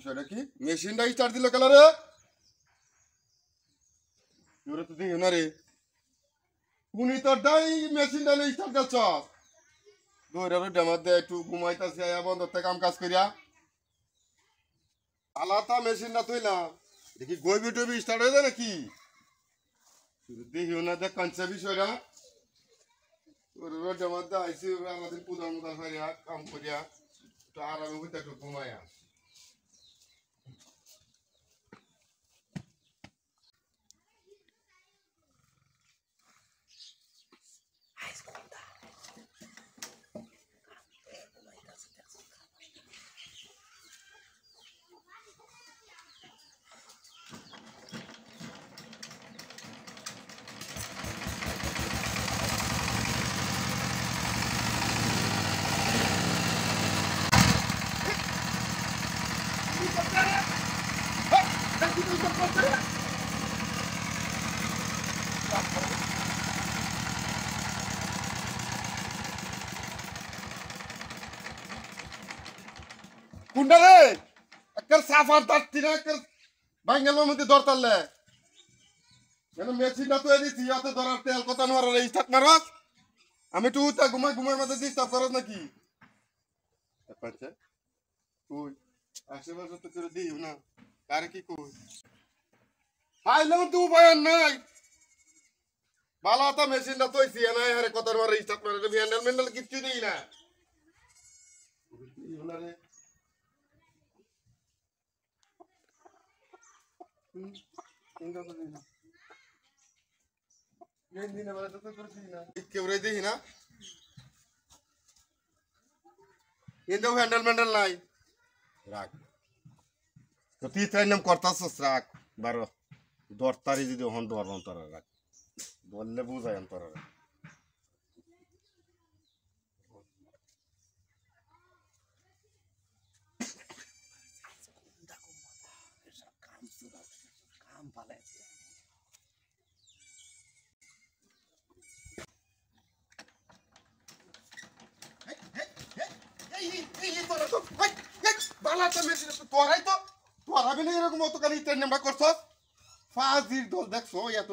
বিষয়টা কি মেশিনটা স্টার্ট দিল কেন রে তোরা তো দেখি না রে কোনি তোরটাই মেশিনটা স্টার্ট দিচ্ছ দৌড়াবে ডেমার দে একটু ঘুমাইতেছি আয়া বন্ধতে কাম কাজ করিয়া আলাদা মেশিনটা তুইলাম দেখি গইবি টইবি স্টার্ট হয়ে যায় নাকি দেখিও না দেখ কাঞ্চা বিষয়টা রোডের মধ্যে আইসি আমাদের পুদার মুদার করিয়া কাম করিয়া একটু আরামে হইতে একটু ঘুমাইয়া কুন্ডা রে একটা সাফার তারতি না একটা বাঙ্গালের মধ্যে দরতারলে কেন মেশিনটা তো এদিছি ইয়াতে ধরার তেল কথা নোয়ার রে স্টার্ট মারস আমি তো উঠা ঘুমাই ঘুমাই মধ্যে ডিস্টার্ব করস নাকি আচ্ছা তুই আশেপাশে তো করে দিও না কারে কি কই হাইলাম তুই বয়ান নাই বালা তো মেশিনটা তো এসি না আরে কথা নোয়ার স্টার্ট মারে হ্যান্ডেল মেন্ডেল কিচ্ছু দেই না রে কেউরে দেখি না কিন্তু হ্যান্ডেল ম্যান্ডেল নাই রাখ তো তুই তাই নাম করতাছস রাখ বারো দরতারি যদি হন দর অন্তর রাখ বললে বুঝাই অন্তর তোরাই তো তোরা বিনা এরকম অত কালি নাম্বার করছ ফাজির দল দেখছো এত